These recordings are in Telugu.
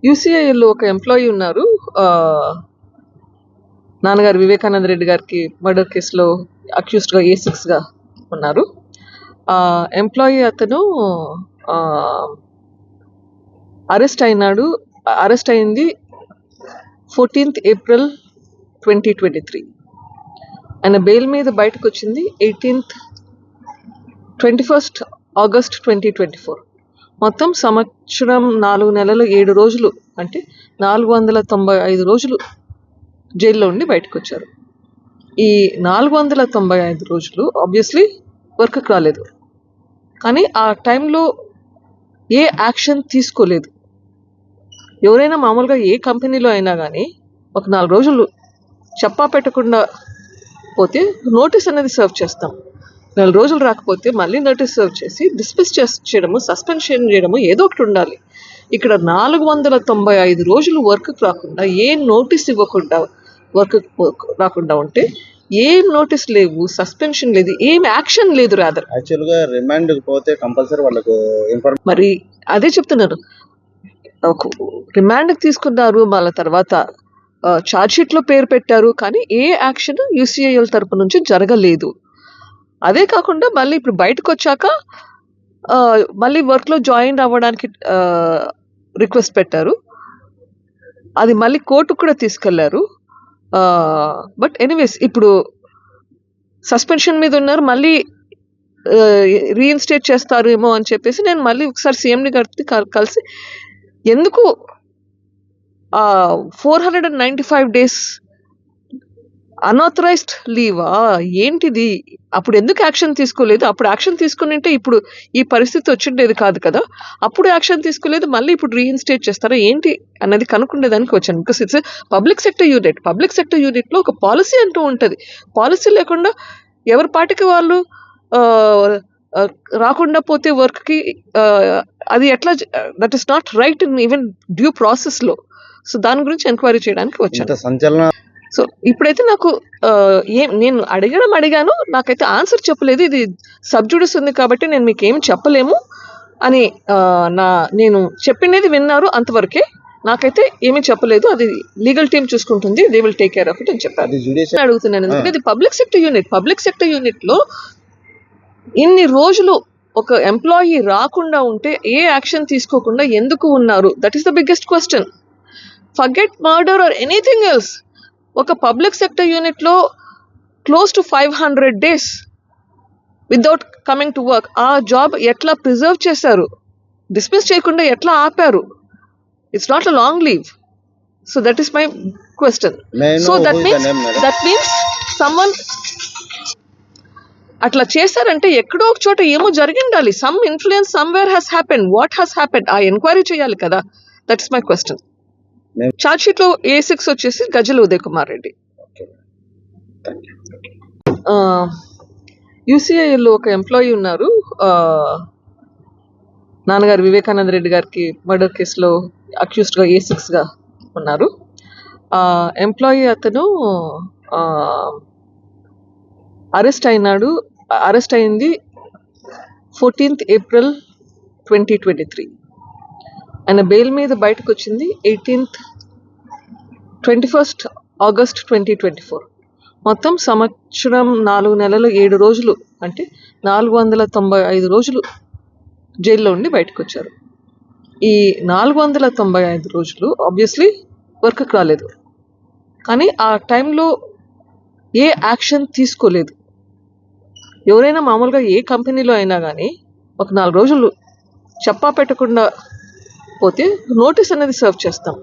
యూసీఐలో ఒక ఎంప్లాయీ ఉన్నారు. నాన్నగారు వివేకానంద రెడ్డి గారికి మర్డర్ కేసులో అక్యూస్డ్గా A6గా ఉన్నారు. ఎంప్లాయీ అతను అరెస్ట్ అయింది 14th April 2023. ఆయన బెయిల్ మీద బయటకు వచ్చింది 21st August 2024. మొత్తం సంవత్సరం 4 నెలలు 7 రోజులు, అంటే 495 రోజులు జైల్లో ఉండి బయటకు వచ్చారు. ఈ 495 రోజులు ఆబ్వియస్లీ వర్క్కి రాలేదు, కానీ ఆ టైంలో ఏ యాక్షన్ తీసుకోలేదు. ఎవరైనా మామూలుగా ఏ కంపెనీలో అయినా కానీ ఒక 4 రోజులు చెప్పా పెట్టకుండా పోతే నోటీస్ అనేది సర్వ్ చేస్తాం. 4 రోజులు రాకపోతే మళ్ళీ నోటీస్ సర్వ్ చేసి డిస్మిస్ చేయడము, సస్పెన్షన్ చేయడము ఏదో ఒకటి ఉండాలి. ఇక్కడ 495 రోజులు వర్క్కి రాకుండా, ఏం నోటీస్ ఇవ్వకుండా వర్క్ రాకుండా ఉంటే, ఏం నోటీస్ లేవు, సస్పెన్షన్ లేదు, ఏం యాక్షన్ లేదు. రాదర్ యాక్చువల్గా రిమాండ్కి పోతే కంపల్సరీ వాళ్ళకు మరి అదే చెప్తున్నారు. రిమాండ్కి తీసుకున్నారు, మళ్ళీ తర్వాత ఛార్జ్షీట్లో పేరు పెట్టారు, కానీ ఏ యాక్షన్ యూసీఐఎల్ తరపు నుంచి జరగలేదు. అదే కాకుండా మళ్ళీ ఇప్పుడు బయటకు వచ్చాక మళ్ళీ వర్క్లో జాయిన్ అవ్వడానికి రిక్వెస్ట్ పెట్టారు. అది మళ్ళీ కోర్టుకు కూడా తీసుకెళ్లారు. బట్ ఎనీవేస్ ఇప్పుడు సస్పెన్షన్ మీద ఉన్నారు, మళ్ళీ రీఇన్స్టేట్ చేస్తారేమో అని చెప్పేసి నేను మళ్ళీ ఒకసారి సీఎండి గారికి కలిసి, ఎందుకు 495 days అన్ఆథరైజ్డ్ లీవా ఏంటిది, అప్పుడు ఎందుకు యాక్షన్ తీసుకోలేదు? అప్పుడు యాక్షన్ తీసుకుని ఉంటే ఇప్పుడు ఈ పరిస్థితి వచ్చిండేది కాదు కదా. అప్పుడు యాక్షన్ తీసుకోలేదు, మళ్ళీ ఇప్పుడు రీఇన్స్టేట్ చేస్తారా ఏంటి అన్నది కనుక్కునేదానికి వచ్చాను. Because it's public sector unit. Public sector యూనిట్లో ఒక పాలసీ అంటూ ఉంటుంది. పాలసీ లేకుండా ఎవరి పాటికి వాళ్ళు రాకుండా పోతే వర్క్కి అది ఎట్లా, that is not right in even due ప్రాసెస్లో. సో దాని గురించి ఎంక్వైరీ చేయడానికి వచ్చాను. సో ఇప్పుడైతే నాకు నేను అడిగాను, నాకైతే ఆన్సర్ చెప్పలేదు. ఇది సబ్జుడిస్ ఉంది కాబట్టి నేను మీకు ఏమి చెప్పలేము అని నేను చెప్పినది విన్నారు, అంతవరకే. నాకైతే ఏమీ చెప్పలేదు. అది లీగల్ టీమ్ చూసుకుంటుంది, they will take care of it అని చెప్పారు. అడుగుతున్నాను ఎందుకంటే ఇది public sector unit. Public sector యూనిట్లో ఇన్ని రోజులు ఒక ఎంప్లాయీ రాకుండా ఉంటే ఏ యాక్షన్ తీసుకోకుండా ఎందుకు ఉన్నారు? That is the biggest question. Forget murder or anything else. ఒక పబ్లిక్ సెక్టర్ యూనిట్లో close to 500 days without coming to work. ఆ జాబ్ ఎట్లా ప్రిజర్వ్ చేశారు? డిస్మిస్ చేయకుండా ఎట్లా ఆపారు? It's not a long leave. So that is my question. So that means someone అట్లా చేశారంటే ఎక్కడో ఒక చోట ఏమో జరిగిండాలి. Some influence somewhere has happened. What has happened? ఆ ఎంక్వైరీ చేయాలి కదా. That is my question. ఛార్జ్షీట్లో A6 వచ్చేసి గజ్జల ఉదయ్ కుమార్ రెడ్డి. యూసీఐలో ఒక ఎంప్లాయీ ఉన్నారు. నాన్నగారు వివేకానంద రెడ్డి గారికి మర్డర్ కేసులో అక్యూస్డ్గా A6గా ఉన్నారు. ఎంప్లాయీ అతను అరెస్ట్ అయింది 14th April 2023. ఆయన బెయిల్ మీద బయటకు వచ్చింది 21st August 2024. మొత్తం సంవత్సరం 4 నెలలు 7 రోజులు, అంటే 495 రోజులు జైల్లో ఉండి బయటకు వచ్చారు. ఈ 495 రోజులు ఆబ్వియస్లీ వర్క్కి రాలేదు, కానీ ఆ టైంలో ఏ యాక్షన్ తీసుకోలేదు. ఎవరైనా మామూలుగా ఏ కంపెనీలో అయినా కానీ ఒక 4 రోజులు చెప్పా పెట్టకుండా పోతే నోటీస్ అనేది సర్వ్ చేస్తాం.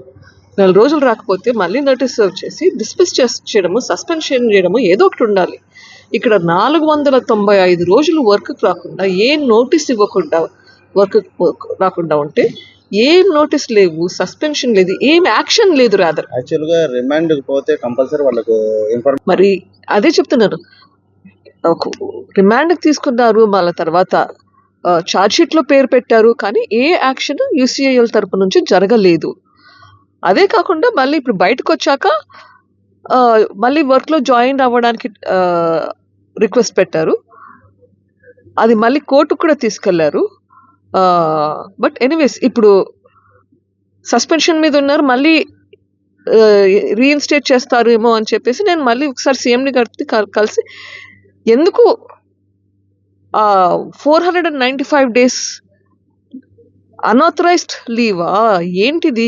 4 రోజులు రాకపోతే మళ్ళీ నోటీస్ సర్వ్ చేసి డిస్మిస్ చేయడము, సస్పెన్షన్ చేయడము ఏదో ఒకటి ఉండాలి. ఇక్కడ 495 రోజులు వర్క్కి రాకుండా, ఏం నోటీస్ ఇవ్వకుండా వర్క్ రాకుండా ఉంటే, ఏం నోటీస్ లేవు, సస్పెన్షన్ లేదు, ఏం యాక్షన్ లేదు. రాదర్ యాక్చువల్గా రిమాండ్కి పోతే కంపల్సరీ వాళ్ళకు మరి అదే చెప్తున్నారు. రిమాండ్కి తీసుకున్నారు, మళ్ళీ తర్వాత ఛార్జ్షీట్లో పేరు పెట్టారు, కానీ ఏ యాక్షన్ యూసీఐఎల్ తరపు నుంచి జరగలేదు. అదే కాకుండా మళ్ళీ ఇప్పుడు బయటకు వచ్చాక మళ్ళీ వర్క్లో జాయిన్ అవ్వడానికి రిక్వెస్ట్ పెట్టారు. అది మళ్ళీ కోర్టుకు కూడా తీసుకెళ్లారు. బట్ ఎనీవేస్ ఇప్పుడు సస్పెన్షన్ మీద ఉన్నారు, మళ్ళీ రీఇన్స్టేట్ చేస్తారేమో అని చెప్పేసి నేను మళ్ళీ ఒకసారి సీఎంని గారితో కలిసి ఎందుకు 495 days అన్ఆథరైజ్డ్ లీవా ఏంటిది,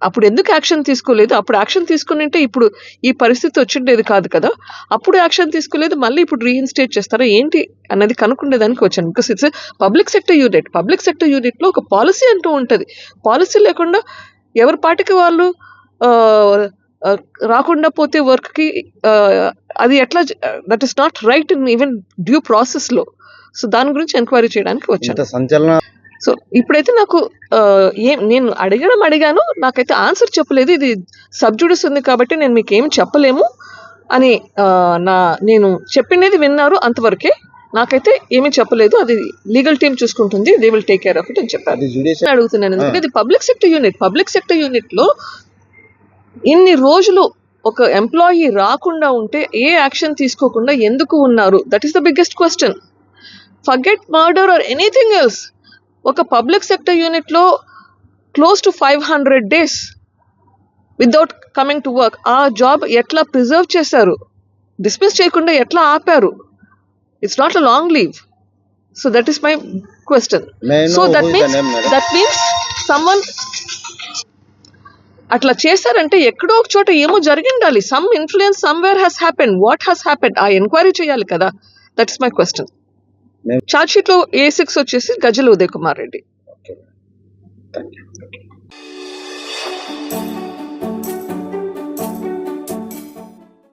అప్పుడు ఎందుకు యాక్షన్ తీసుకోలేదు, అప్పుడు యాక్షన్ తీసుకుని ఉంటే ఇప్పుడు ఈ పరిస్థితి వచ్చిండేది కాదు కదా, అప్పుడు యాక్షన్ తీసుకోలేదు, మళ్ళీ ఇప్పుడు రీఇన్స్టేట్ చేస్తారా ఏంటి అన్నది కనుక్కునేదానికి వచ్చాను. Because it's public sector unit లో ఒక పాలసీ అంటూ ఉంటుంది. పాలసీ లేకుండా ఎవరి పాటికి వాళ్ళు రాకుండా పోతే వర్క్కి అది ఎట్లా, that is not right in even due ప్రాసెస్లో. సో దాని గురించి ఎంక్వైరీ చేయడానికి వచ్చాను. సంచలన సో ఇప్పుడైతే నాకు నేను అడిగాను, నాకైతే ఆన్సర్ చెప్పలేదు. ఇది సబ్జుడిస్ ఉంది కాబట్టి నేను మీకు ఏం చెప్పలేము అని నేను చెప్పినది విన్నారు, అంతవరకే. నాకైతే ఏమీ చెప్పలేదు, అది లీగల్ టీమ్ చూసుకుంటుంది, they will take care of it అని చెప్పారు. అడుగుతున్నాను ఎందుకంటే ఇది పబ్లిక్ సెక్టర్ యూనిట్ లో ఇన్ని రోజులు ఒక ఎంప్లాయీ రాకుండా ఉంటే ఏ యాక్షన్ తీసుకోకుండా ఎందుకు ఉన్నారు, that is the biggest question. Forget murder or anything else, ఒక పబ్లిక్ సెక్టర్ యూనిట్ లో close to 500 days without coming to work. ఆ జాబ్ ఎట్లా ప్రిజర్వ్ చేశారు, డిస్మిస్ చేయకుండా ఎట్లా ఆపారు? It's not a long leave. So that is my question. So that means someone అట్లా చేశారంటే ఎక్కడో ఒక చోట ఏమో జరిగిండాలి. Some influence somewhere has happened. What has happened ఆ ఎంక్వైరీ చేయాలి కదా. That is my question. Charge sheet లో A6 వచ్చేసి గజ్జల ఉదయ్ కుమార్ రెడ్డి.